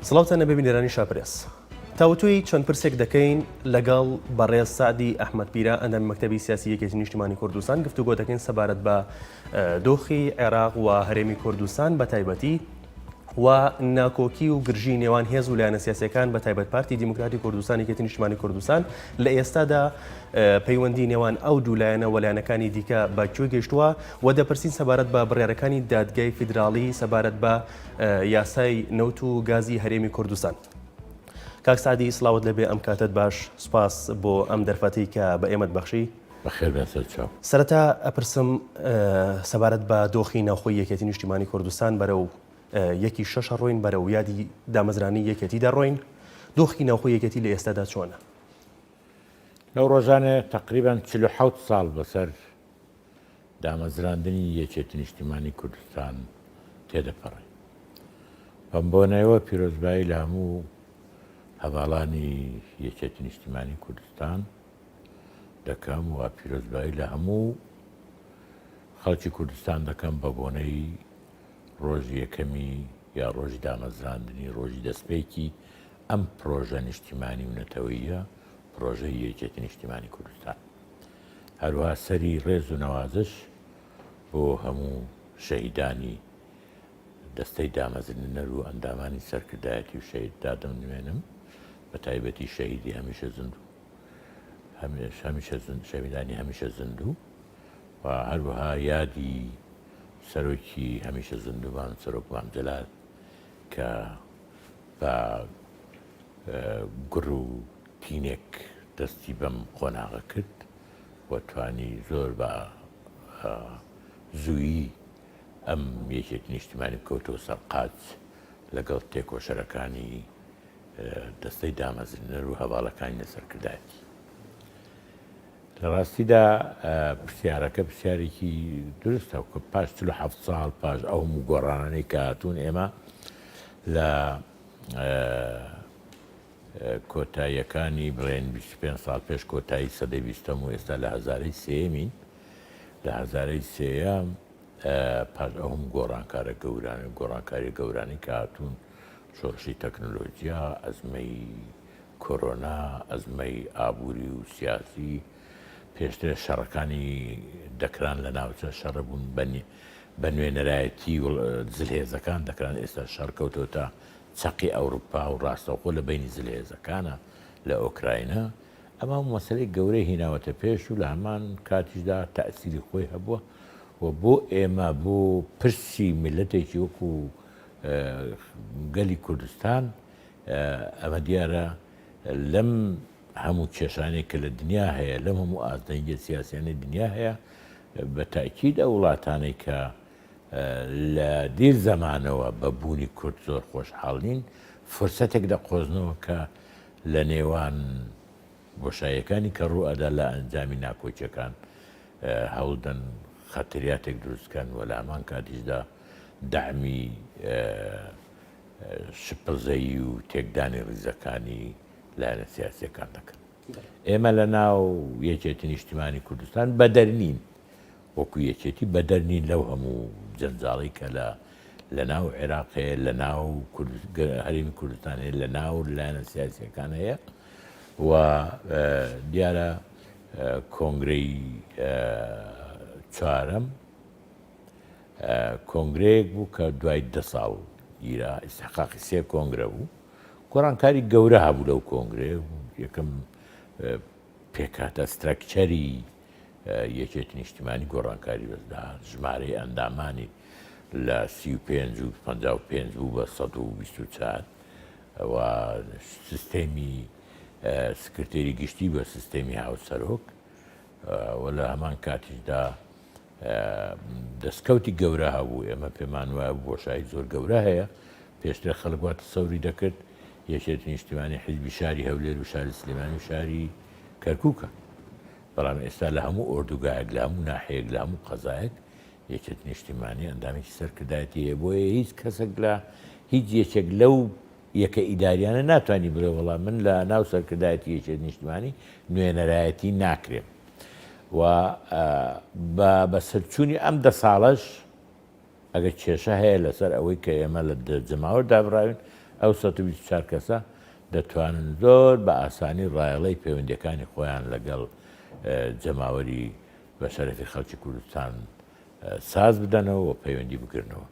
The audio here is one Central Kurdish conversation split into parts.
سڵاوتان نەبێ بینەرانی شاپرێس. تاوتوی چەند پرسێک دەکەین لەگەڵ بەڕێز سعدی ئەحمەد پیرە ئەندامی مەکتەبی سیاسی یەکێتی نیشتیمانی کوردستان گفتوگۆ دەکەین سەبارەت بە دۆخی عێراق و هەرێمی کوردستان بە تایبەتی و ناکۆکی و گرژی نێوان هێز و لایەنە سیاسیەکان بە تایبەت پارتی دیموکراتی کوردستان یەکێتی نیشتیمانی کوردستان لە ئێستادا پەیوەندی نێوان ئەو دوو لایەنە و لایەنەکانی دیکە باکوێ گەیشتووە و دەپرسین سەبارەت بە بڕیارەکانی دادگای فیدراڵی سەبارەت بە یاسای نەوت و گازی هەرێمی کوردستان. کاک سعدی سڵاوت لەبێ ئەم کاتت باش، سوپاس بۆ ئەم دەرفەتەی کە بە ئێمەت بەخشی. بەخێر بێنسەر چاو. سەرەتا ئەپرسم سەبارەت بە دۆخی ناوخۆی یەکێتی نیشتیمانی کوردستان بەرەو یەکی شەش ڕۆین بەرەو یادی دامەزرانی یەکێتی دەڕۆین. دۆخی ناوخۆی یەکێتی لە ئێستادا چۆنە؟ لەو ڕۆژانە تقریبان 47 ساڵ بەسەر دامەزراندنی یەکێتی نیشتیمانی کوردستان تێدەپەڕێ. بەم بۆنەوە پیرۆزبایی لە هەموو هەواڵانی یەکێتی نیشتیمانی کوردستان دەکەم و پیرۆزبایی لە هەموو خەڵکی کوردستان دەکەم بە بۆنەی ڕۆژی یەکەمی یا ڕۆژی دامەزراندنی ڕۆژی دەستپێکی ئەم پرۆژە نیشتیمانی و نەتەوەییە پرۆژەی یەکێتی نیشتیمانی کوردستان. هەروها سەری ڕێز و نەوازش بۆ هەموو شەهیدانی دەستەی دامەزرێنەر و ئەندامانی سەرکردایەتی و شەهیددا دەمنوێنم، بە تایبەتی شەهیدی هەمیشە زیندوو شەهیدانی هەمیشە زیندوو و هەروەها یادی سەرۆکی هەمیشە زیندووان سەرۆک مامجەلال کە بە گڕ و تینێک دەستی بەم قۆناغە کرد و توانی زۆر بە زوویی ئەم یەکێتی نیشتیمانی بکەوتەوە سەرقاج لەگەڵ تێکۆشەرەکانی دەستەی دامەزرێنەر و هەواڵەکانی لەسەرکردایەتی. لە ڕاستیدا پرسیارەکە پرسیارێکی دروستە کە پاش 47 ساڵ پاش ئەو هەموو گۆڕانانەی کە هاتوون ئێمە لە کۆتاییەکانی بڵێن 25 ساڵ پێش کۆتایی سەدەی 20ەم و ئێستا لە هەزارەی سێمین لە هەزارەی سێەم پاش ئەو هەموو گۆڕانکاری گەورانی کە هاتوون شۆڕشی تەکنۆلۆژیا، ئەزمەی کۆرۆنا، ئەزمەی ئابووری و سیاسی، پێشتر شەڕەکانی دەکران لە ناوچە شەڕە بوون بە نوێنەرایەتی و جلهێزەکان دەکران، ئێستا شەڕکەوتەوە تا چەقی ئەوروپا و ڕاستەوخۆ لە بینی جلهێزەکانە لە ئۆکراینە. ئەمە مەسەلەی گەورەی هیناوەتە پێش و لە هەمان کاتیشدا تەئسیری خۆی هەبووە و بۆ ئێمە بۆ پرسی میلەتێکی وەکو گەلی کوردستان ئەمە دیارە لەم هەموو کێشانێک کە لە دنیا هەیە، لەم هەموو ئازدەنگە سیاسیانەی دنیا هەیە، بە تاکید ئەو وڵاتانەی کە لە دیر زەمانەوە بە بوونی کورد زۆر خۆشحاڵ نین فرسەتێک دەقۆزنەوە کە لە نێوان بۆشاییەکانی کە ڕوو ئەدا لە ئەنجامی ناکۆچیەکان هەوڵدەن خەتریاتێک دروستکەن و لە هەمان کاتیشدا داعمی شپڕزەیی و تێکدانی ڕیزەکانی لایەنە سیاسیەکان دەکەن. ئێمە لە ناو یەکێتی نیشتیمانی کوردستان بەدەرنین، وەکو یەکێتی بەدەرنین لەو هەموو جەنجاڵی کە لە ناو عێراقەیە، لە ناو هەرێمی کوردستانەیە، لە ناو لایەنە سیاسیەکان هەیە و دیارە کۆنگرەی چوارەم کۆنگرەیەک بوو کە دوای 10 ساڵ ئیرا ئیستحقاقی 3 کۆنگرە بوو. گۆڕانکاری گەورە هەبوو لەو کۆنگرێ، یەکەم پێکاتە سترەکچەری یەکێتی نیشتیمانی گۆڕانکاری بەزدا، ژمارەی ئەندامانی لە 35 و 55 بوو بە 124 و سیستەمی سکرتێری گشتی بە سیستەمی هاوسەرۆک و لە هەمان کاتیشدا دەستکەوتی گەورە هەبوو. ئێمە پێمان وایە بۆشایی زۆر گەورە هەیە. پێشتر خەڵک واتە سەوری دەکرد یەکێتی نیشتیمانی حیزبی شاری هەولێر و شاری سلێمانی و شاری کەرکووکە، بەڵام ئێستا لە هەموو ئۆردوگایەک، لە هەموو ناحەیەک، لە هەموو قەزایەک یەکێتی نیشتیمانی ئەندامێکی سەرکردایەتی هەیە. بۆیە هیچ کەسێک لە هیچ یەکێک لەو یەکە ئیداریانە ناتوانانی بڵێ وەڵام من لە ناو سەرکردایەتی یەکێتی نیشتیمانی نوێنەرایەتی ناکرێم و بە سەرچوونی ئەم 10 ساڵەش ئەگەر کێشە هەیە لەسەر ئەوەی کە ئێمە لە جەماوەر دابڕاوین، ئەو 124 کەسە دەتوانن زۆر بە ئاسانی ڕایەڵەی پەیوەندیەکانی خۆیان لەگەڵ جەماوەری بە شەرەفی خەڵکی کوردستان ساز بدەنەوە و پەیوەندی بگرنەوە.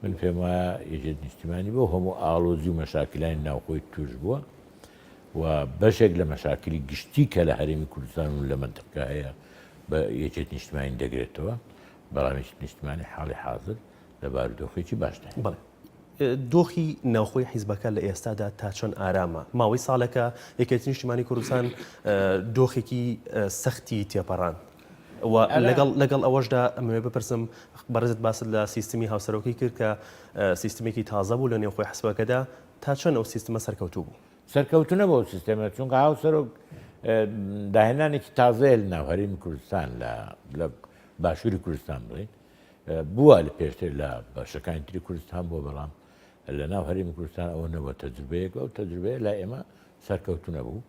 من پێم وایە یەکێت نیشتیمانی بۆ هەموو ئاڵۆزی و مەشاکلانی ناوخۆی توش بووە و بەشێک لە مەشاکلی گشتی کە لە هەرێمی کوردستان و لە منتقە هەیە بە یەکێت نیشتیمانی دەگرێتەوە، بەڵام یەکێت نیشتیمانی حاڵی حاضر لە بارودۆخێکی باشتە. بەڵێ دۆخی ناوخۆی حیزبەکە لە ئێستادا تا چۆن ئارامە؟ ماوەی ساڵێکە یەکێتی نیشتیمانی کوردستان دۆخێکی سەختی تێپەڕان و لەگەڵ ئەوەشدا ئەمەوێ بپرسم بەڕێزت باست لە سیستمی هاوسەرۆکی کرد کە سیستمێکی تازە بوو لە نێوخۆی حیزبەکەدا، تا چۆن ئەو سیستمە سەرکەوتوو بوو؟ سەرکەوتنە بۆ سیستەمە، چونکە هاوسەرۆک داهێنانێکی تازەیە لە ناو هەرێمی کوردستان لە باشووری کوردستان بڵێن بووە لە پێشتر لە باشەکانی تری کوردستان بۆ، بەڵام لە ناو هەرێمی کوردستان ئەوە نەبووە تەجروبەیەک، ئەو تەجروبەیە لای ئێمە سەرکەوتنە بوو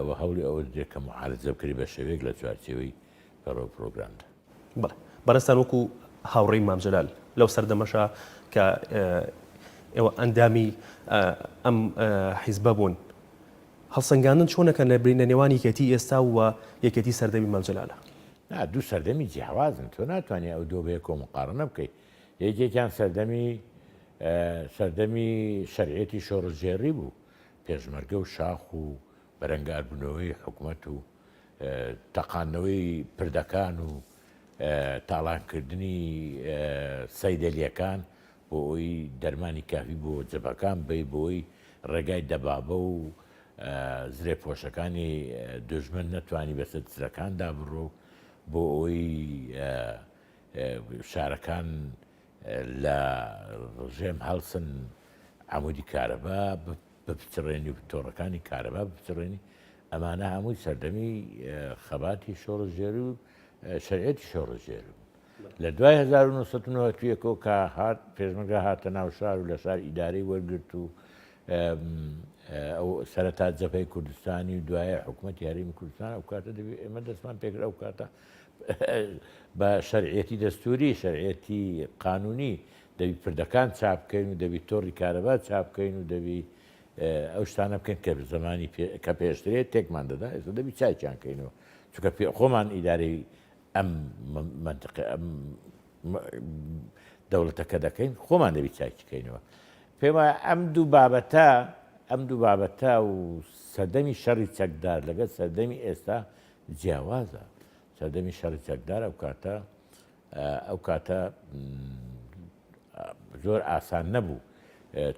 و هەوڵی ئەوە دێت کە محارەزە بکری بە شێوەیەک لە چوارچێوەی پەڕۆ پرۆگرامدا. بەڵێ بەڕێستان وەکو هاوڕێی مامجلال لەو سەردەمەشە کە ئێوە ئەندامی ئەم حیزبە بوون، هەڵسەنگاندن چۆنەکە لە نێوانی یەکێتی ئێستا و یەکێتی سەردەمی مامجلالە؟ دوو سەردەمی جیاوازن، تۆ ناتوانێت ئەو دۆ بەیەکۆ مقارنە بکەیت. یەکێکیان سەردەمی شەریعەتی شۆڕژێڕی بوو، پێشمەرگە و شاخ و بەرەنگاربوونەوەی حکوومەت و تەقاندنەوەی پردەکان و تاڵانکردنی سەیدەلیەکان بۆ ئەوی دەرمانی کافی بۆ جەبەکان بێ بۆی ڕێگای دەبابە و زرێپۆشەکانی دوژمن نەتوانی بەسەر زرەکاندا بڕۆ، بۆ ئەوی شارەکان لە ڕژێم هەڵسن عەمودی کارەبا بپچڕێنی و تۆڕەکانی کارەبا بپچڕێنی. ئەمانە هەمووی سەردەمی خەباتی شۆڕژێر و شەریعەتی شۆڕژێر بوو. لە دوای 1990 کە هات پێشمەرگە هاتە ناو شار و لە شار ئیدارەی وەرگرت و ئەو سەرەتا جەبهەی کوردستانی و دوایە حکوومەتی هەرێمی کوردستان، ئەو کاتە دەبێت ئێمە دەستمان پێکرد ئەو کاتە بە شەریعەتی دەستوری شەریعەتی قانونی دەبی پردەکان چاپ بکەین و دەبی تۆڕی کارەبا چاپ بکەین و دەبی ئەو شتانە بکەین کە زمانی کە پێشترێت تێکمان دەدا، ئێستا دەبی چایان کەینەوە، چونکە خۆمان ئیدارەی ئەم منتقە ئەم دەوڵەتەکە دەکەین، خۆمان دەبی چاکیکەینەوە. پێم وایە ئەم دوو بابەتە و سەردەمی شەڕی چەکدار لەگەڵ سەردەمی ئێستا جیاوازە. سەردەمی شەڕی چەکدار ئەو کاتە زۆر ئاسان نەبوو،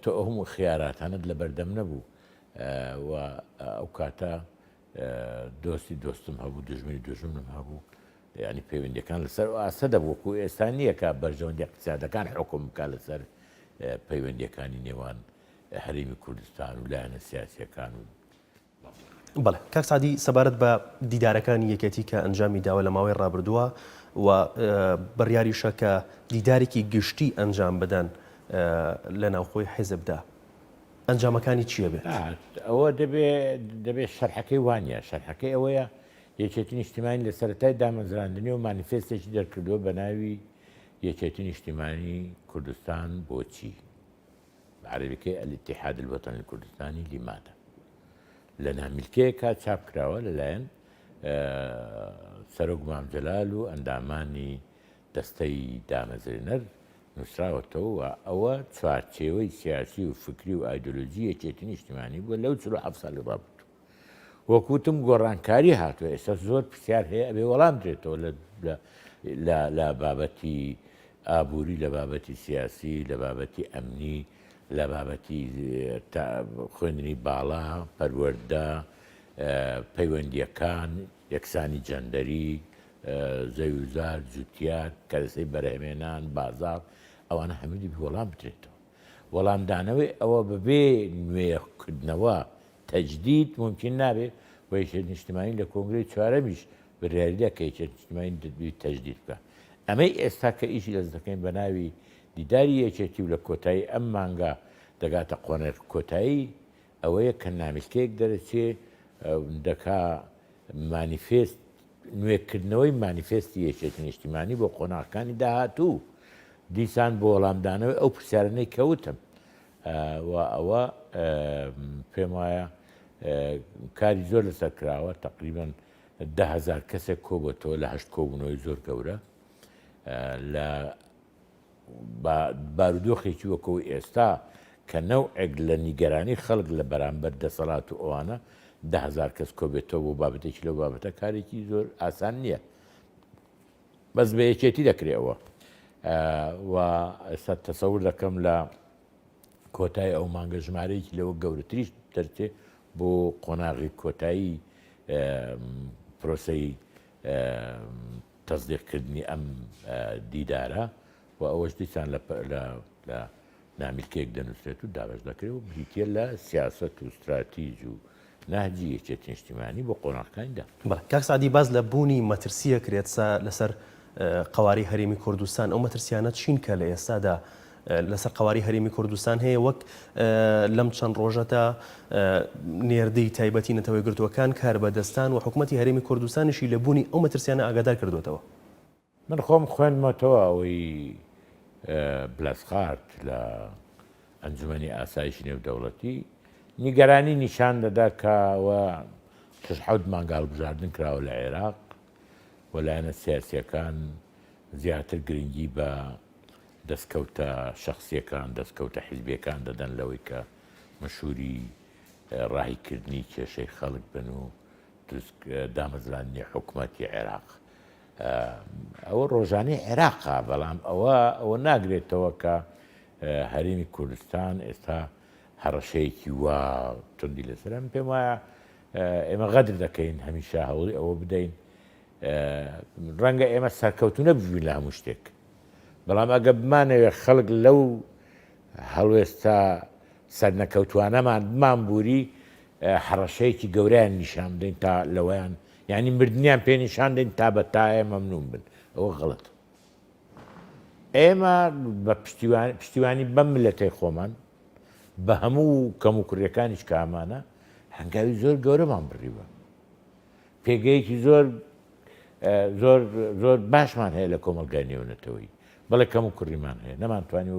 تۆ هەموو خیاراتانت لە بەردەم نەبوو و ئەو کاتە دۆستی دۆستم هەبوو، دژمنی دژمنم هەبوو، ینی پەیوەندیەکان لەسەر ئاسە دەبوو، وەکو ئێستا نییە کە بەرژەوەندی اقتصادەکان حکوم بکات لەسەر پەیوەندیەکانی نێوان هەرێمی کوردستان و لایەنە سیاسیەکان و بەڵێ کاک سعدی سەبارەت بە دیدارەکانی یەکێتی کە ئەنجامی داوە لە ماوەی ڕابردووە و بڕیاریشە کە دیدارێکی گشتی ئەنجام بدەن لە ناوخۆی حیزبدا، ئەنجامەکانی چییە بێت؟ ئەوە دەبێت شەرحەکەی وانە، شەرحەکەی ئەوەیە یەکێتی نیشتیمانی لە سەرەتای دامەزراندنی و مانیفێستێکی دەرکردووە بە ناوی یەکێتی نیشتیمانی کوردستان بۆچی، عەرەبیکەی الاتحاد الوطنی الكوردستانی لماذا، لە نامیلکەیەکە چاپ کراوە لەلایەن سەرۆک مامجەلال و ئەندامانی دەستەی دامەزرێنەر نووسراوەتەوە و ئەوە چوارچێوەی سیاسی و فکری و ئایدۆلۆژی یەکێتی نیشتیمانی بووە لەو 47 ساڵی ڕابردوو. وەکوتم گۆڕانکاری هاتووە، ئێستا زۆر پرسیار هەیە ئەبێ وەڵام درێتەوە لە بابەتی ئابووری، لە بابەتی سیاسی، لە بابەتی ئەمنی، لە بابەتی خوێندنی باڵا، پەروەردە، پەیوەندیەکان، یەکسانی جەندەری، زەویوزار، جوتیار، کەرەسەی بەرهەمێنان، بازاڕ، ئەوانە هەمووی وەڵام بدرێتەوە. وەڵامدانەوەی ئەوە بەبێ نوێکردنەوە تەجدید ممکن نابێت و یەکێتی نیشتیمانی لە کۆنگرەی چوارەمیش بڕیاریدا کە یەکێتی نیشتیمانی دەبێت تەجدید بکات. ئەمەی ئێستا کە ئیشی دەست دەکەین بە ناوی دیداری یەکێتی و لە کۆتایی ئەم مانگە دەگاتە قۆنەر کۆتایی، ئەوەیە کە نامیلکەیەک دەرەچێ دەکا مانیفێست نوێکردنەوەی مانیفێستی یەکێتی نیشتیمانی بۆ قۆناغەکانی داهاتوو، دیسان بۆ وەڵامدانەوەی ئەو پرسیارانەی کەوتم و ئەوە پێم وایە کاری زۆر لەسەر کراوە تقریبان 10,000 کەسێک کۆبەتەوە لە 8 کۆبوونەوەی زۆر گەورە لە بارودۆخێکی وەکەوە ئێستا کە نەوعێک لە نیگەرانی خەڵک لە بەرامبەر دەسەڵات و ئەوانە 10,000 کەس کۆبێتەوە بۆ بابەتێکی لەو بابەتە کارێکی زۆر ئاسان نییە بەس بە یەکێتی دەکرێەوە و ئێستا تەسەور دەکەم لە کۆتایی ئەو مانگە ژمارەیەکی لەوە گەورەتریش دەرچێت بۆ قۆناغی کۆتایی پرۆسەی تەصدیقکردنی ئەم دیدارە و ئەوەش دیسان لە نامیلکەیەک دەنووسێت و دابش دەکرێت و بریتە لە سیاست و استراتیژ و نهجی یەکێتی نیشتیمانی بۆ قۆناغەکانیدا. کاک سعدی باز لە بوونی مەترسیە کرێت لەسەر قەواری هەرێمی کوردستان ئەو مەترسیانە چین کە لە ئێستادا لەسەر قەواری هەرێمی کوردستان هەیە وەک لەم چەند ڕۆژەتا نێردەی تایبەتی نەتەوەی گرتووەکان کار بەدەستان و حکوومەتی هەرێمی کوردستانیشی لە بوونی ئەو مەترسیانە ئاگادار کردوێتەوە. من خۆم خوێنمەتەوە ئەوەی بلاسخارت لە ئەنجومەنی ئاسایشی نێودەوڵەتی نیگەرانی نیشان دەدا کەوە حەوت مانگاڵ بژاردن کراوە لە عێراق وەلایەنە سیاسیەکان زیاتر گرنگی بە دەستکەوتە شخصیەکان دەستکەوتە حیزبیەکان دەدەن لەوەی کە مەشهوری ڕاهیکردنی کێشەی خەڵک بن و دامەزرانی حکوومەتی عێراق ئەوە ڕۆژانەی عێراقا بەڵام ئەوە ناگرێتەوە کە هەرێمی کوردستان ئێستا هەڕەشەیەکی وا تندی لەسەر پێم وایە ئێمە غەدر دەکەین هەمیشە هەوڵی ئەوە بدەین ڕەنگە ئێمە سەرکەوتونە ببووین لە هەموو شتێک بەڵام ئەگە بمانەوێت خەڵک لەو هەڵوێستا سەرنەکەوتوانەمان بمانبووری حڕەشەیەکی گەوریان نیشان بدەین تا لەوەیان یعنی مردنیان پێ نیشان دەین تا بە تایە مەمنون بن ئەوە غەڵەت ئێمە بە پشتیوانی بەم ملەتەی خۆمان بە هەموو کەم و کوڕیەکانیش کە ئەمانە هەنگاوی زۆر گەورەمان بڕیوە پێگەیەکی زۆر باشمان هەیە لە کۆمەلگای نێونەتەوەی بەڵێ کەم و کوڕیمان هەیە نەمانتوانی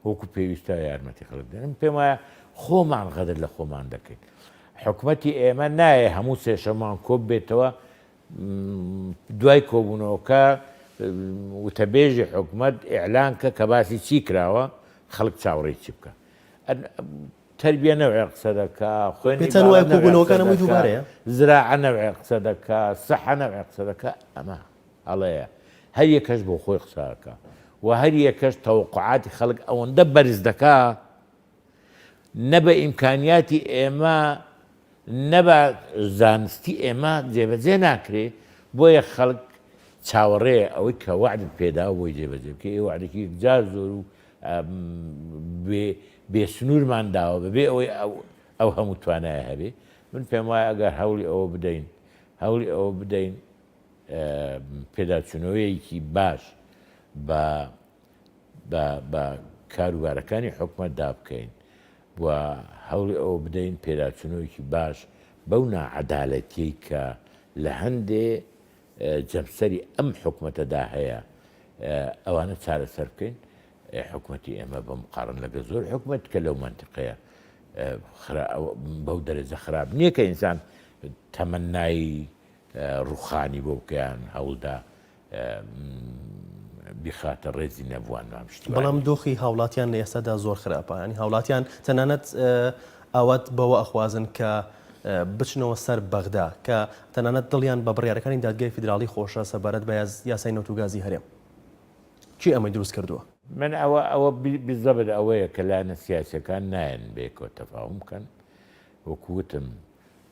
وەکو پێویستە یارمەتی خەڵک دەن پێم وایە خۆمان غەدر لە خۆمان دەکەین حکوومەتی ئێمە نایە هەموو سێشەمان کۆب بێتەوە دوای کۆبوونەوەکە وتەبێژی حکوومەت ئیعلان کە باسی چی کراوە خەڵک چاوەڕێی چی بکە تربیە نەوعی قسە دەکا خوێنی کۆبوونەوەکانەمەی دووبارەیە زراعە نەوعی قسە دەکا سەحە نەوعی قسە دەکا ئەمە هەڵەیە هەر یەکەش بۆ خۆی قسەکە و هەر یەکەش تەوقعاتی خەڵک ئەوەندە بەرز دەکا نە بە ئیمکانیاتی ئێمە نە بە زانستی ئێمە جێبەجێ ناکرێ بۆیە خەڵک چاوەڕێ ئەوەی کە وعدت پێدا بۆی جێبەجێ بکە ئێ وعدێکی جار زۆر و بێسنوورمان داوە بەبێ ئەوەی ئەو هەموو توانایە هەبێ من پێم وایە ئەگەر هەوڵی ئەوە بدەین پێداچوونەوەیەکی باش بە کاروبارەکانی حکوومەتدا بکەین و هەوڵی ئەوە بدەین پێداچوونەوەیکی باش بەو ناعەدالەتیەی کە لە هەندێ جەمسەری ئەم حکوومەتەدا هەیە ئەوانە چارەسەر بکەین حکوومەتی ئێمە بە مقارن لەگە زۆر حکوومەت کە لەو منتیقەیە بەو دەرەجە خراپ نییە کە ئینسان تەمەنای ڕوخانی بۆ بکەیان هەوڵدا بخاتە ڕێزی نەبووان نامشتی بەڵام دۆخی هاوڵاتیان لە ئێستادا زۆر خراپە ینی هاوڵاتیان تەنانەت ئاوات بەوە ئەخوازن کە بچنەوە سەر بەغدا کە تەنانەت دڵیان بە بڕیارەکانی دادگای فیدراڵی خۆشە سەبارەت بە یاسای نەوتوگازی هەرێم چی ئەمەی دروست کردووە من ئەوە بزەبت ئەوەیە کە لایەنە سیاسەکان نایەن بێکەوە تەفاهم بکەن وەکووتم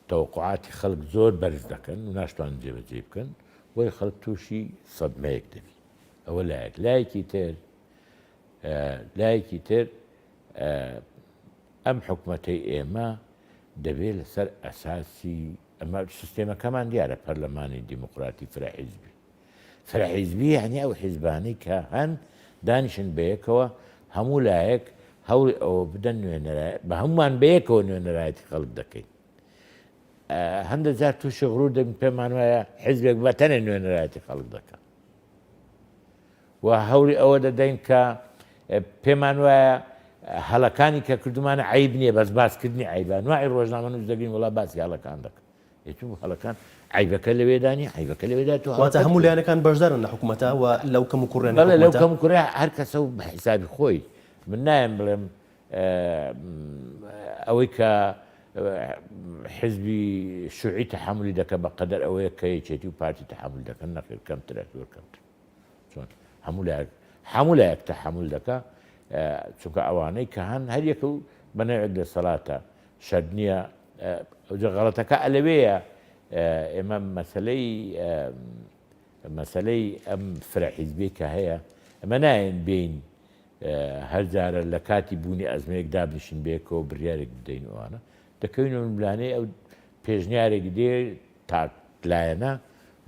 تەوقعاتی خەڵک زۆر بەرز دەکەن و ناشتوان جێبەجێ بکەن بۆی خەڵک تووشی سەدمەیەک دەبی ئەوە لایەک لایەکی تر ئەم حکوومەتەی ئێمە دەبێت لەسەر ئەساسی ئەمە سیستێمەکەمان دیارە پەرلەمانی دیموکراتی فرەحیزبی یعنی ئەو حیزبانەی کە هەن دانیشن بەیەکەوە هەموو لایەک هەوڵی ئەوە بدەن بە هەمومان بەیەکەوە نوێنەرایەتی خەڵک دەکەین هەندە جار تووشی غڕوور دەبین پێمان وایە حیزبێک بەتەنێ نوێنەرایەتی خەڵک دەکەن و هەوڵی ئەوە دەدەین کە پێمان وایە هەڵەکانی کە کردمانە عیب نییە بەس باسکردنی عیبان وای ڕۆژنامە نووس دەگرین وڵا باسی هەڵەکان دەکەن هێچوو هەڵەکان عیبەکە لەوێدانی عیبەکە لەوێدا تو واتە هەموو لایەنەکان بەشدارن لە حکوومەتە و لەو کەم و کوڕێن بەڵێ لەو کەم کوڕێ هەر کەسە و بە حیسابی خۆی من نایم بڵێم ئەوەی کە حزبی شوعی تەحملی دەکە بە قەدەر ئەوەیە کە یەکێتی و پارتی تەحمل دەکەن نەخێر کەمترە زۆر کەمتر چۆن هەموو لایەک تەحمل دەکە چونکە ئەوانەی کە هەن هەر یەکە و بەنەوێت دەسەڵاتە شەرت نییە غەڵەتەکە ئەلەوەیە ئێمە مەسەلەی ئەم فرەحیزبی کە هەیە ئەمە نایەن بین هەر جارە لە کاتی بوونی ئەزمەیەک دابنیشن بێکەوە بڕیارێک بدەین ئەوانە دەکەوینەوە ملانەی ئەو پێشنیارێک دێ تاکلایەنە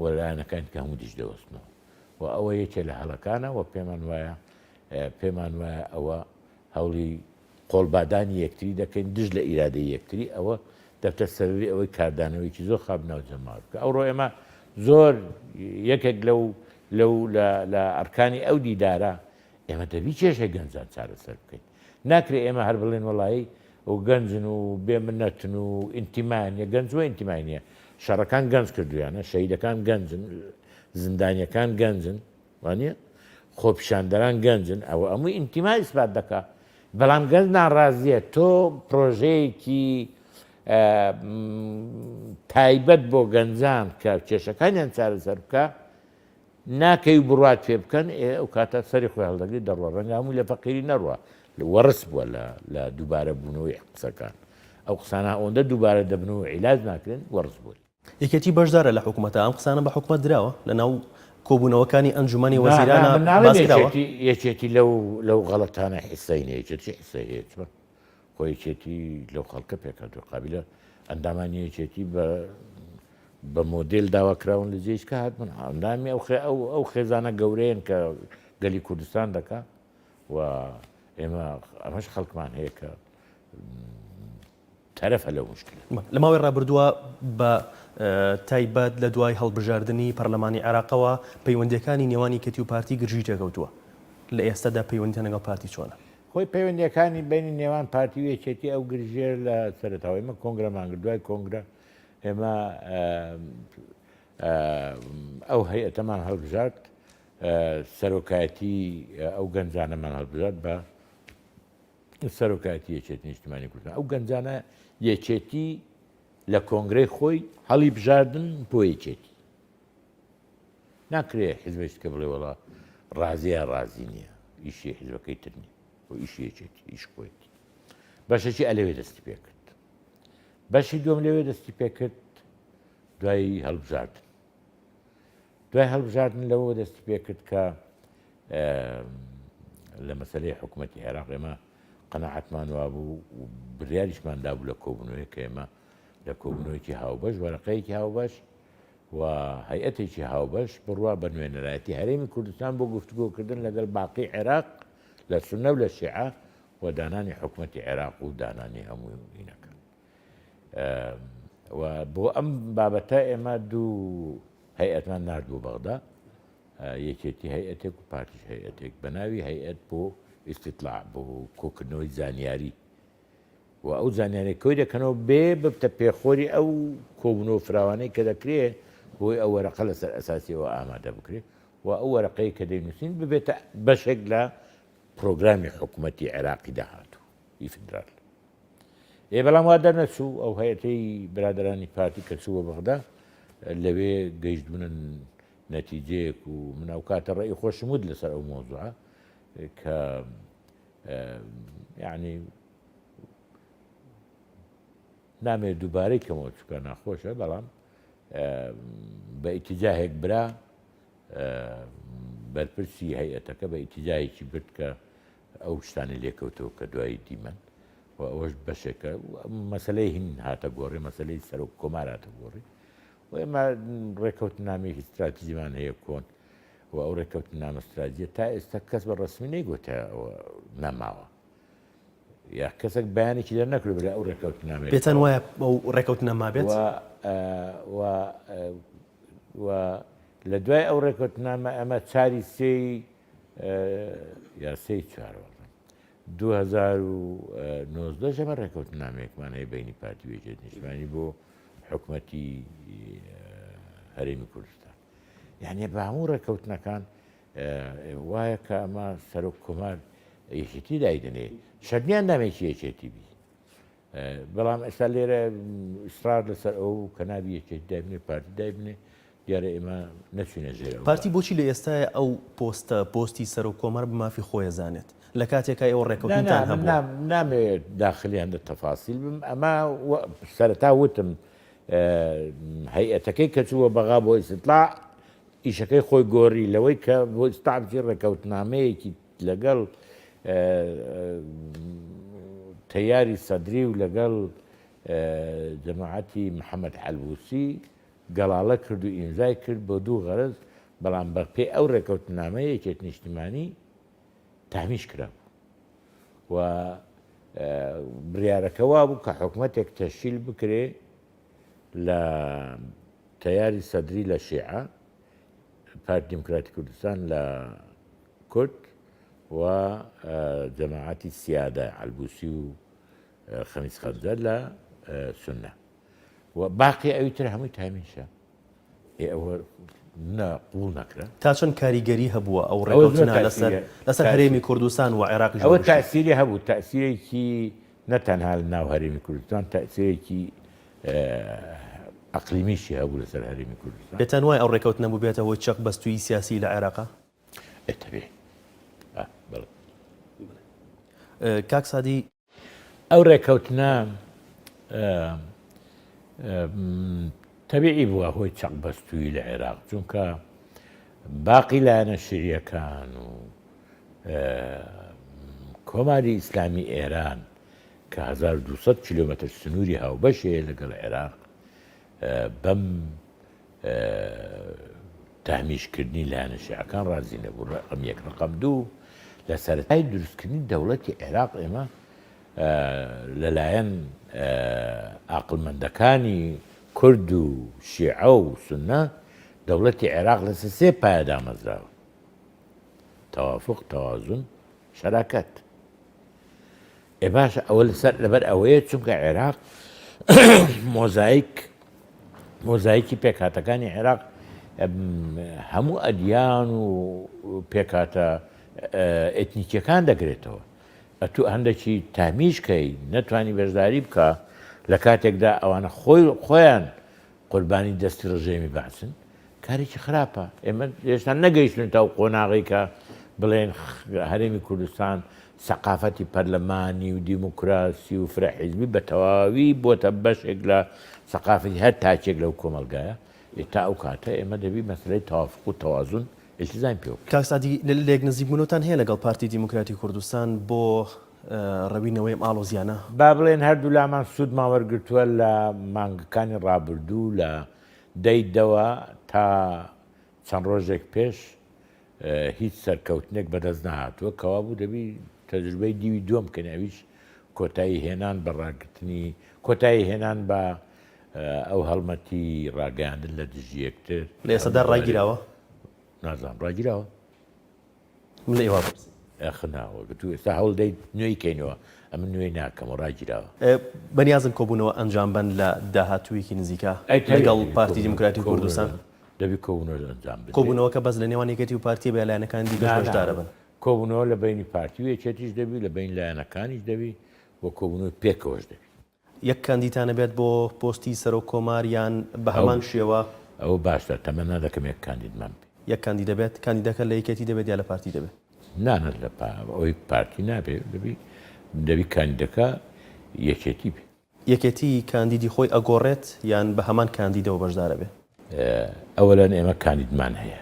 وەلایەنەکانی کە هەموو دیش دەوەستنەوە و ئەوە یەکێ لە هەڵەکانە و پێمان وایە ئەوە هەوڵی قۆڵبادانی یەکتری دەکەین دژ لە ئیرادەی یەکتری ئەوە دەفتە سەرری ئەوەی کاردانەوەیکی زۆر خاب ناوجەماڕ بکە ئەوڕۆ ئێمە زۆر یەکێک لە ئەرکانی ئەو دیدارە ئێمە دەبی کێشە گەنجان چارەسەر بکەین ناکرێت ئێمە هەر بڵێن وەڵایی و گەنجن و بێمنەتن و ئینتیمانیە گەنج و ئینتیمانیە شەڕەکان گەنج کردویانە شەیدەکان گەنجن زندانیەکان گەنجن وانە خۆپیشاندەران گەنجن ئەوە ئەمووی ئینتیمای ئیسبات دەکا بەڵام گەنج ناڕازیە تۆ پرۆژەیەکی تایبەت بۆ گەنجان کە کێشەکانیان چارەسەر بکە ناکەی بڕات پێ بکەن ئەو کاتە سەری خۆی هەڵدەگری دەڕوە ڕەنگە هەمووی لە فەقیری نەڕوە وەڕس بووە لە دووبارە بوونەوەی قسەکان ئەو قسانە ئەوەندە دووبارە دەبنەوە عیلاج ناکرێن وەڕس بوون یەکێتی بەشدارە لە حکوومەتە ئەم قسانە بە حکوومەت دراوە لەناو کۆبوونەوەکانی ئەنجومانی وەزیرانە باسکراوە یەکێتی لەو غەڵەتانە حیسەینە یەکێتی حیسە هەیە خۆی یەکێتی لەو خەڵکە پێکاتوە قابلە ئەندامانی یەکێتی بە مۆدل داواکراون لە جێشکە هاتمن ئەندامی ئەو خێزانە گەورەیەن کە گەلی کوردستان دەکا و ئێمە ئەمەش خەڵکمان هەیە کە تەرەفە لەو مشکل لە ماوەی ڕابردووە بە تایبەت لە دوای هەڵبژاردننی پەرلەمانی عێراقەوە پەیوەندیەکانی نێوانی کەتی و پارتی گرژی تێکەوتووە لە ئێستادا پەیوەندیان لەگەڵ پارتی چۆنە خۆی پەیوەندیەکانی بینی نێوان پارتی و یەکێتی ئەو گرژێر لە سەرەتاوی ئێمە کۆنگرەمان کرد دوای کۆنگرە ئێمە ئەو هەیئەتەمان هەڵبژارد سەرۆکایەتی ئەو گەنجانەمان هەڵبژارد بە سەرۆکایەتی یەکێتی نیشتیمانی کوردستان ئەو گەنجانە یەکێتی لە کۆنگرەی خۆی هەڵی بژاردن بۆ یەکێتی ناکرێت حیزبێک کە بڵێ وەڵا ڕازیە ڕازی نییە ئیشی حیزبەکەی تر نییە بۆ ئیشی یەکێتی ئیش خۆیەتی بەشێکی ئەلەوێ دەستی پێ کرد بەشی دووەم لەوێ دەستی پێ کرد دوای هەڵبژاردن لەوە دەستی پێ کرد کە لە مەسەلەی حکوومەتی عێراق ئێمە قەناعەتمان وابوو و بڕیاریشماندا بوو لە کۆبوونەوەی کە ئێمە لە کۆبوونەوەیکی هاوبەش وەرەقەیەکی هاوبەش و هەیئەتێکی هاوبەش بڕوا بە نوێنەرایەتی هەرێمی کوردستان بۆ گفتوگۆکردن لەگەڵ باقی عێراق لە سونە و لە شیعە و دانانی حکوومەتی عێراق و دانانی هەموو ئینەکە و بۆ ئەم بابەتە ئێمە دوو هەیئەتمان نردبوو بەغدا یەکێتی هەیئەتێک و پارتیش هەیئەتێک بە ناوی هەیئەت بۆ ئیستیطلاع بۆ کۆکردنەوەی زانیاری و ئەو زانیاریەکەی دەکەنەوە ببتە پێخۆری ئەو کۆبوونەوە فراوانەی کە دەکرێت بۆی ئەو وەرەقە لەسەر ئەساسیەوە ئامادە بکرێت و ئەو وەرەقەی کە دەینووسین ببێتە بەشێک لە پرۆگرامی حکوومەتی عێراقی داهاتوو فیدرال بەڵام وا دەرنەچوو ئەو هەیەتەی برادرانی پارتی کە چووە بەغدا لەوێ گەیشتبوونن نەتیجەیەک و من ئەو کاتە ڕێی خۆشمود لەسەر ئەو مۆزوعە کە یعنی نامێت دووبارەی کەمەوە چکە ناخۆشە بەڵام بە ئیتیجاهێک برا بەرپرسی هەیئەتەکە بە ئیتیجایەکی برد کە ئەو شتانی لێکەوتەوە کە دوایی دیمەن و ئەوەش بەشێکە مەسلەی هین هاتە گۆڕی مەسلەی سەرۆک کۆمار هاتە گۆڕی و ئێمە ڕێکەوت نامێکی استراتیژیمان هەیە کۆن و ئەو ڕێکەوت نامە استراتیژیە تا ئێستا کەس بە ڕسمی نەیگوتە نەماوە یا کەسێک بەیانێکی دەر نەکرد بێت ئەو ڕێکەوت نامێت پێتان وایە ئەو ڕێکەوت نەما بێت و لە دوای ئەو ڕێکەوت نامە ئەمە چاری سێی یا سێی چوارەوە 2019 ژەمە ڕێکەوتنامەیەکمان هەیە بینی پارتی وێژێت نیشتمانی بۆ حکوومەتی هەرێمی کوردستان. یعنی بە هەموو ڕێکەوتنەکان وایە کە ئەمە سەرۆک کۆمار یەکێتی دایدنێ شەرنیان نامێکی یەکێتی بی، بەڵام ئێستا لێرە ئیسرار لەسەر ئەو کە نابی یەکێتی دایبنێ پارتی دایبنێ دیارە ئێمە نەچوینە ژێرە. پارتی بۆچی لە ئێستای ئەو پۆستی سەرۆک کۆمار بمافی خۆی زانێت لە کاتێکای ئەو ڕێکەوتنتان هەبوو؟ نامەوێت داخلیان دە تەفاسیل بم، ئەمە سەرەتا وتم هەیئەتەکەی کە چووە بەغا بۆ ئیستیطلاع ئیشەکەی خۆی گۆڕی لەوەی کە بۆ ئیستیطلاعی ڕێکەوتنامەیەکی لەگەڵ تەیاری سەدری و لەگەڵ جەماعەتی محەممەد حەلبووسی گەڵاڵە کرد و ئیمزای کرد بۆ دوو غەرز، بەڵام بە پێی ئەو ڕێکەوتنامەیە یەکێت نیشتیمانی تامیش کرا و بڕیارەکە وا بوو کە حکوومەتێک تەشکیل بکرێ لە تەیاری سەدری لە شیعە، پارتی دیموکراتی کوردستان لە کورد و جەماعەتی سیادە حەلبووسی و خەمیس خەنجەر لە سونە و باقی ئەوی تر هەمووی تامیشە. ئەوە قبول نەکرا. تا چەند کاریگەری هەبووە ئەو ڕێکەوتنە لەسەر هەرێمی کوردستان و عێراقیش؟ ئەوە تەئسیری هەبوو، تەئسیرێکی نەتەنها لە ناو هەرێمی کوردستان، تەئسیرێکی ئەقلیمیشی هەبوو لەسەر هەرێمی کوردستان. بێتەن وای ئەو ڕێکەوتنە بوو بێتە هۆی چەق بەستووی سیاسی لە عێراقا؟ ئێتەبێ کاک سادی ئەو ڕێکەوتنە تەبیعی بووە هۆی چەق بەستووی لە عێراق، چونکە باقی لایەنە شیعیەکان و کۆماری ئیسلامی ئێران کە 1200 کیلۆمەتر سنووری هاوبەشەیە لەگەڵ عێراق بەم تامیشکردنی لایەنە شیعەکان ڕازی نەبوو. ڕقم یەک. ڕقم دوو لە سەرەتای دروستکردنی دەوڵەتی عێراق ئێمە لەلایەن عاقڵمەندەکانی کورد و شیعە و سونە دەوڵەتی عێراق لەسەر سێ پایە دامەزراوە: تەوافق، تەوازن، شەراکەت. باشە ئەوە لەبەر ئەوەیە چونکە عێراق مۆزاییکی پێکهاتەکانی عێراق هەموو ئەدیان و پێکهاتە ئێتنیکیەکان دەگرێتەوە. ئەتو هەندێکی تامیشکەی نەتوانی بەشداری بکە لە کاتێکدا ئەوانە خۆیان قوربانی دەستی ڕژێمی باسن، کارێکی خراپە. ئێمە هێشتا نەگەیشتن تا و قۆناغی کە بڵێن هەرێمی کوردستان سەقافەتی پەرلەمانی و دیموکراسی و فرەحیزبی بە تەواوی بۆتە بەشێک لە سەقافەتی هەر تاکێک لەو کۆمەلگایە. تا ئەو کاتە ئێمە دەبی مەسلەی تەوافق و تەوازن ئیلتیزامی پێ بکەین. کاک سادی لێک نزیکبوونەوەتان هەیە لەگەڵ پارتی دیموکراتی کوردستان بۆ ڕەوینەوەی ئاڵۆزیانە؟ با بڵێن هەردوو لامان سوودمان وەرگرتووە لە مانگەکانی ڕابردوو لە دەیدەوە تا چەند ڕۆژێک پێش هیچ سەرکەوتنێک بەدەست نەهاتووە، کەوا بوو دەبی تەجروبەی دیوی دووەم بکەین، ئەویش کۆتایی هێنان بە ڕاگرتنی کۆتایی هێنان بە ئەو هەڵمەتی ڕاگەیاندن لە دژی یەکتر. لە ئێستادا ڕاگیراوە؟ نازانم ڕاگیراوە لە ئێوە ئەخناوە تو ئێستا هەوڵ دەیت نوێی کەینەوە، ئەمە نوێی ناکەم و ڕاگیراوە. بەنیازم کۆبوونەوە ئەنجام بن لە داهاتوویەکی نزیکا لەگەڵ پارتی دیموکراتی کوردستان؟ دەبی کۆبوونەوە ئەنجام بدرێت. کۆبوونەوە کە بەس لە نێوان یەکێتی و پارتی بەلایەنەکان دیگە بەشدارە بن. کۆبوونەوە لە بینی پارتی و یەکێتیش دەبی، لە بین لایەنەکانیش دەبی، بۆ کۆبوونەوە پێکەوەش دەبی. یەک کاندیدانە بێت بۆ پۆستی سەرۆک کۆماریان بە هەمان شێوە؟ ئەوە باشتر، تەمە نادەکەم یەک کاندیدمان بێ. یەک کاندید دەبێت؟ کاندیدەکە لە یەکێتی دەبێت یا لە پارتی دەبێت؟ نانەت لە ئەوەی پارتی نابێت، دەبی کاندیدەکە یەکێتی بێ. یەکێتی کاندیدی خۆی ئەگۆڕێت یان بە هەمان کاندیدەوە بەشدارە بێ؟ ئەوەلەن ئێمە کاندیدمان هەیە،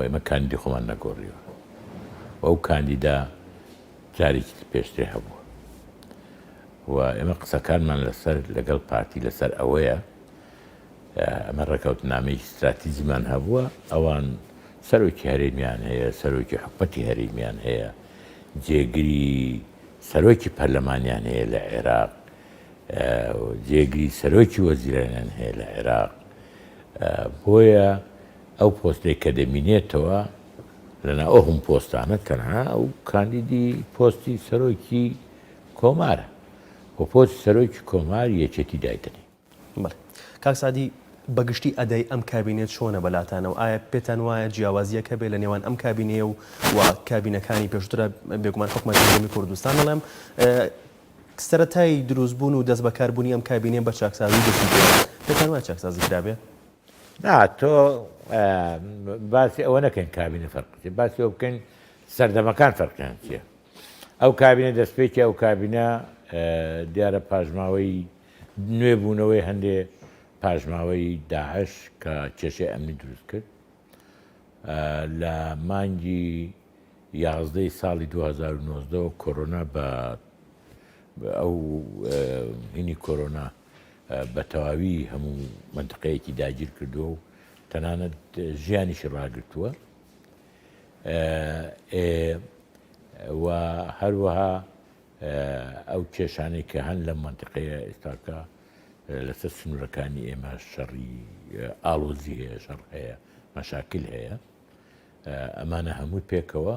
ئێمە کاندیدی خۆمان نەگۆڕیوە، ئەو کاندیدا جارێکی پێشتر هەبووە و ئێمە قسەکانمان لەسەر لەگەڵ پارتی لەسەر ئەوەیە. ئەمە ڕێکەوتنامەی استراتیجیمان هەبووە، ئەوان سەرۆکی هەرێمیان هەیە، سەرۆکی حکومەتی هەرێمیان هەیە، جێگیری سەرۆکی پەرلەمانیان هەیە لە عێراق، جێگیری سەرۆکی وەزیرانیان هەیە لە عێراق. بۆیە ئەو پۆستەی کە دەمینێتەوە لەنا ئەوهم پۆستانە تەنها ئەو کاندیدی پۆستی سەرۆکی کۆمارە و پۆستی سەرۆکی کۆمار یەکێتی دایتنی. بەڵێ کاک سادی بەگشتی ئەدەی ئەم کابینێت چۆنە بەلاتانەوە ئایا پێتان وایە جیاوازیەکە بێ لە نێوان ئەم کابینەیە و کابینەکانی پێشترە بێگومان حکوومەتی هەرێمی کوردستان بەڵام سەرەتای دروستبوون و دەست بەکاربوونی ئەم کابینێ بە چاکسازی دەستی پێتان وایە چاکسازی کرابێ؟ تۆ باسی ئەوە نەکەین کابینە فەرقی باسی ئەو بکەین سەردەمەکان فەرقیان چییە؟ ئەو کابینە دەستپێکی ئەو کابینە دیارە پاژماوەی نوێبوونەوەی هەندێ پاژماوەی داعش کە کێشەی ئەمنی دروست کرد لە مانگی 11 ساڵی 2019 کۆرۆنا بە ئەو هینی کۆرۆنا بە تەواوی هەموو منطقەیەکی داگیر کردووە و تەنانەت ژیانیشی ڕاگرتووە و هەروەها ئەو کێشانەی کە هەن لە منطقەیە ئێستاکە لەسەر سنوورەکانی ئێمە شەڕی ئاڵۆزی هەیە شەڕ هەیە مەشاکل هەیە ئەمانە هەموو پێکەوە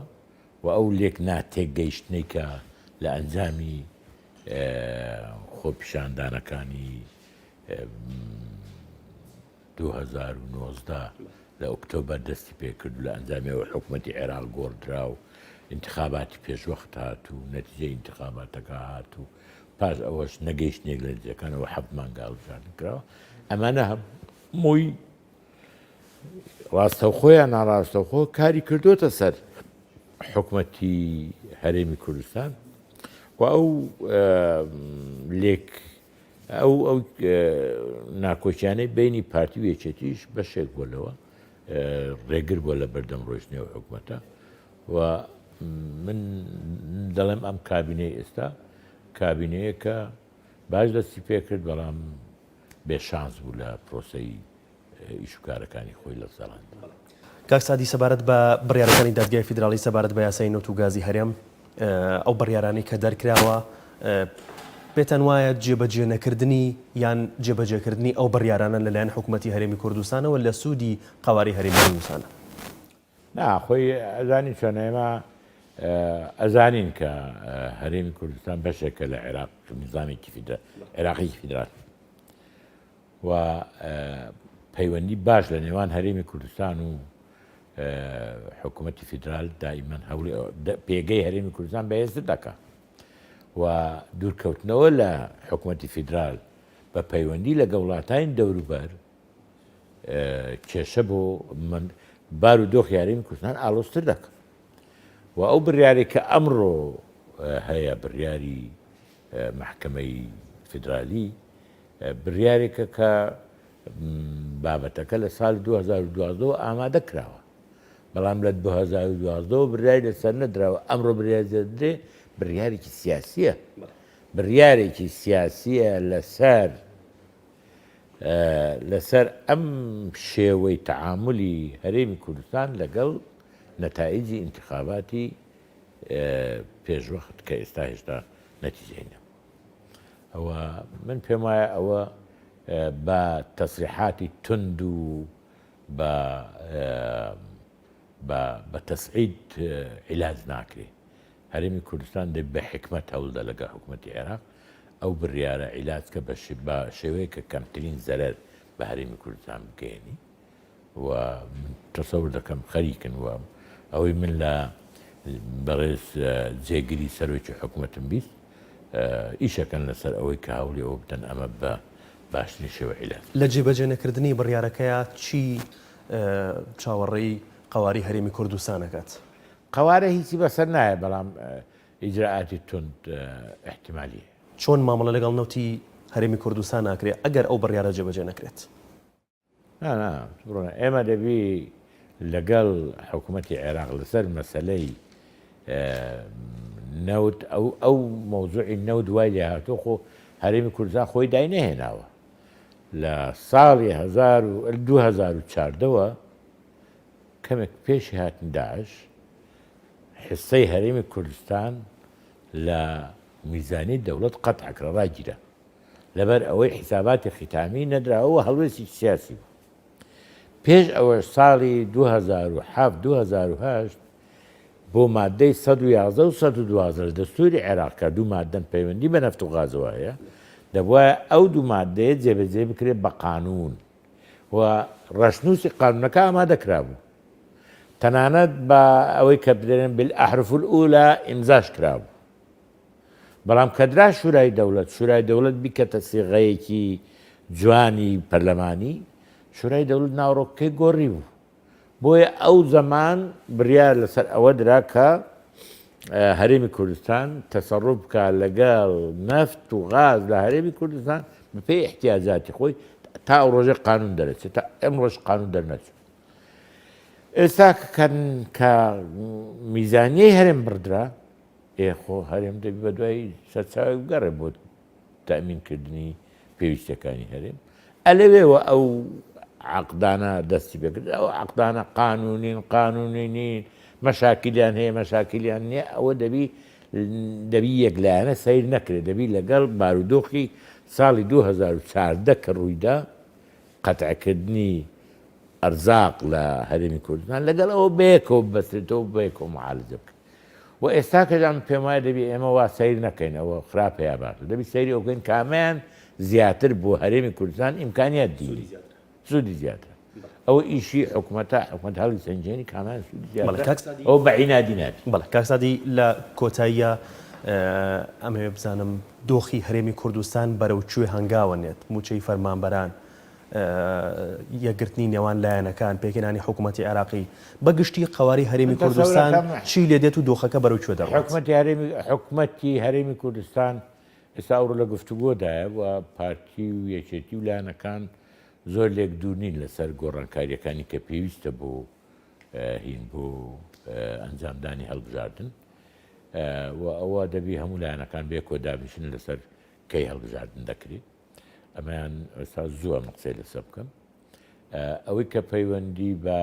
و ئەو لێک ناتێکگەیشتنەی کە لە ئەنجامی خۆپیشاندانەکانی 2019 لە ئۆکتۆبەر دەستی پێکرد لە ئەنجامیەوە حکوومەتی عێراق گۆڕدرا و انتخاباتی پێشوەخت هات و نەتیجەی انتخاباتەکە هات و پاش ئەوەش نەگەیشتنێک لە نتیجەکانەوە 7 مانگاڵ کراوە ئەمانە هەمووی ڕاستەوخۆیان ناڕاستەوخۆ کاری کردوتە سەر حکوومەتی هەرێمی کوردستان و ئەو لێک ئەو ناکۆچیانەی بینی پارتی و یەکێتیش بەشێک بۆلەوە ڕێگر بۆ لە بەردەم ڕۆژنەوە حکوومەتە و من دەڵێم ئەم کابینەی ئێستا کابینەیە کە باش دەستی پێ کرد بەڵام بێشانس بوو لە پرۆسەی ئیشوکارەکانی خۆی لە سەڵان. کاک سادی سەبارەت بە بڕیارەکانی دادگای فیدراڵی سەبارەت بە یاسای نۆت و گازی هەرێم ئەو بڕیارانەی کە دەرکراوە پێتان وایە جێبەجێ نەکردنی یان جێبەجێکردنی ئەو بڕیارانە لەلایەن حکوومەتی هەرێمی کوردستانەوە لە سوودی قەواری هەرێمی کوردستانە؟ خۆی ئەزانی چۆنە ئێمە ئەزانین کە هەرێمی کوردستان بەشێکە لە عێراق نظامێکی عێراقی فیدرال و پەیوەندی باش لە نێوان هەرێمی کوردستان و حکوومەتی فیدرال دائیمەن هەوڵی پێگەی هەرێمی کوردستان بەهێزتر دەکات و دوورکەوتنەوە لە حکوومەتی فیدرال بە پەیوەندی لە وڵاتانی دەوروبەر کێشە بۆ بار و دۆخی هەرێمی کوردستان ئاڵۆزتر دەکات و ئەو بڕیارێک کە ئەمڕۆ هەیە بڕیاری محکەمەی فیدرالی بڕیارێکە کە بابەتەکە لە ساڵی 2012 ئامادە کراوە بەڵام لە 2012 بڕیاری لەسەر نەدراوە ئەمڕۆ بڕیاری دەدرێ بڕیارێکی سیاسیە بڕیارێکی سیاسیە لەسەر ئەم شێوەی تەعاملی هەرێمی کوردستان لەگەڵ نەتائیجی انتخاباتی پێشوەخت کە ئێستا هێشتا نەتیجەینە ئەوە من پێم وایە ئەوە بە تەسریحاتی تند و بە تەسعید عیلاج ناکرێ هەرێمی کوردستان دێ بە حکمەت هەوڵدە لەگەڵ حکوومەتی عێراق ئەو بڕیارە عیلاج کە بە شێوەیە کە کەمترین زەرەر بە هەرێمی کوردستان بگەێنی و من تەسەور دەکەم خەریکن وە ئەوەی من لە بەڕێز جێگیری سەرۆکی حکوومەتم بیست ئیشەکەن لەسەر ئەوەی کە هەوڵی ئەوە بدەن ئەمە بە باشترین شێوە عیلاج. لە جێبەجێ نەکردنی بڕیارەکەیە چی چاوەڕێی قەواری هەرێمی کوردستان دەکات؟ قەوارە هیچی بەسەر نایە بەڵام ئیجراعاتی تند احتیمالیە. چۆن مامەڵە لەگەڵ نەوتی هەرێمی کوردستان ناکرێت ئەگەر ئەو بڕیارە جێبەجێ نەکرێت؟ ئێمە دەبی لەگەڵ حکوومەتی عێراق لەسەر مەسەلەی نەوت ئەو مۆزوعی نەوت دوای لێ هاتوو خۆ هەرێمی کوردستان خۆی داینەهێناوە لە ساڵی 2014ەوە کەمێک پێشی هاتن داعش حسەی هەرێمی کوردستان لە میزانی دەوڵەت قەتعکرا ڕاگیرە لەبەر ئەوەی حیساباتی ختامی نەدراوە هەڵوێستی سیاسی بوو. پێش ئەوە ساڵی 2007-2008 بۆ مادەی 111 و 112 لە دەستوری عێراق کە دوو مادەن پەیوەندی بە نەفت و غازەوە هەیە دەبواە ئەو دوو مادەیە جێبەجێ بکرێت بە قانون و ڕەشنووسی قانونەکە ئامادەکرا بوو تەنانەت بە ئەوەی کە بدرێن بالئەحرف الئولا ئیمزاش کرا بوو بەڵام کەدرا شورای دەوڵەت بیکەتە سیغەیەکی جوانی پەرلەمانی شورای دەوڵەت ناوڕۆکەکەی گۆڕی بوو بۆیە ئەو زەمان بڕیار لەسەر ئەوە درا کە هەرێمی کوردستان تەسەڕوف بکە لەگەڵ نەفت و غاز لە هەرێمی کوردستان بەپێی احتیاجاتی خۆی تا ئەو ڕۆژە قانون دەرەچێت تا ئەم ڕۆژ قانون دەرنەچێت ئێستا کە میزانیەی هەرێم بڕدرا خۆ هەرێم دەبی بە دوای سەرچاوی بگەڕێ بۆ تەمینکردنی پێویستەکانی هەرێم ئەلەوێەوە ئەو عقدانە دەستی بێکرد ئەو عقدانە قانونی نین مەشاکلیان هەیە مەشاکلیان نییە ئەوە دەبی یەکلایەنە سیر نەکرێت دەبی لەگەڵ بارودۆخی ساڵی 2014 کە ڕوویدا قەتعکردنی ئەرزاق لە هەرێمی کوردستان لەگەڵ ئەوە بەیەکەوە بەسرێتەوە بەیەکەوە معالجە بکە و ئێستا کەجان پێم وایە دەبی ئێمە وا سیر نەکەین ئەوە خراپە یا باش دەبی سەیری ئەوکەین کامیان زیاتر بۆ هەرێمی کوردستان ئیمکانیات دیری سوودی زیاتر ئەوە ئیشی حکوومەتە حکوومەت هەڵی سنجێنی کامیان سوودی زیاتر ئەو بەعینادی نابێت بەڵێ کاکسادی لە کۆتاییە ئەمەوێ بزانم دۆخی هەرێمی کوردستان بەرەو کوێ هەنگاوەنێت موچەی فەرمانبەران یەکگرتنی نێوان لایەنەکان پێکێنانی حکوومەتی عێراقی بەگشتی قەواری هەرێمی کوردستان چی لێ دێت و دۆخەکە بەرەو کوێ دەڕۆێت حکوومەتی هەرێمی کوردستان ئێستا ئەوڕۆ لە گفتوگۆدایە و پارتی و یەکێتی و لایەنەکان زۆر لێک دوور نین لەسەر گۆڕانکاریەکانی کە پێویستە بۆ هین بۆ ئەنجامدانی هەڵبژاردن و ئەوە دەبی هەموو لایەنەکان بێ کۆدابنیشن لەسەر کەی هەڵبژاردن دەکرێت ئەمەیان ئێستا زووە مەقسەی لەسە بکەم ئەوەی کە پەیوەندی بە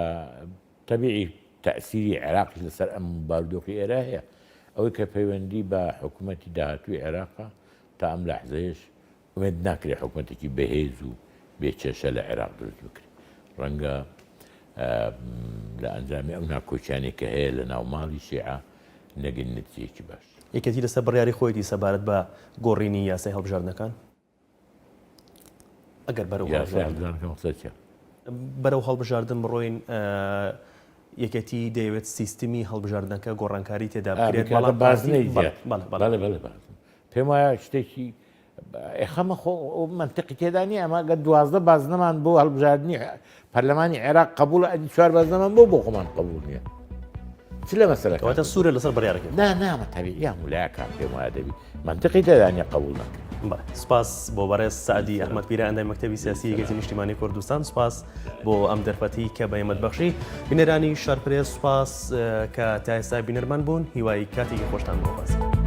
تەبیعی تەئسیری عێراقی لەسەر ئەم بارودۆخی ئێرە هەیە ئەوەی کە پەیوەندی بە حکوومەتی داهاتووی عێراقا تا ئەم لەحزەیەش ئومێد ناکرێت حکوومەتێکی بەهێز و بێچێشە لە عێراق دروست بکرێت ڕەنگە لە ئەنجامی ئەو ناکۆچیانێک کە هەیە لە ناوماڵی شیعە نەگەن نەتیجەیەکی باش یەکێتی لەسەر بڕیاری خۆیەتی سەبارەت بە گۆڕینی یاسای هەڵبژاردنەکان ئەگەر بەرەو هەڵبژاردن بڕۆین یەکەتی دەیەوێت سیستمی هەڵبژاردنەکە گۆڕانکاری تێدا بکرێت بازنەی پێم وایە شتێکی خەمە منطقی تێدانی ئەمە گە 12 بازنەمان بۆ هەڵبژاردننی پەرلەمانی عێراق قبول ئەدی 4 بازنەمان بۆ خۆمان قبول نییە چ لە مەسەلەکەواتە سوورە لەسەر بڕیارەکە نامە تەبی یان ولاکان پێم وایە دەبی منطقی تێدانی قبول نەکە سپاس بۆ بەڕێز سعدی ئەحمەد پیرە ئەندای مەکتەبی سیاسی یەکێتی نیشتیمانی کوردستان سپاس بۆ ئەم دەرفەتی کە بە ئێمەت بەخشی بینەرانی شارپرێز سپاس کە تا ئێستا بینەرمان بوون هیوای کاتێکی خۆشتان بۆ باسی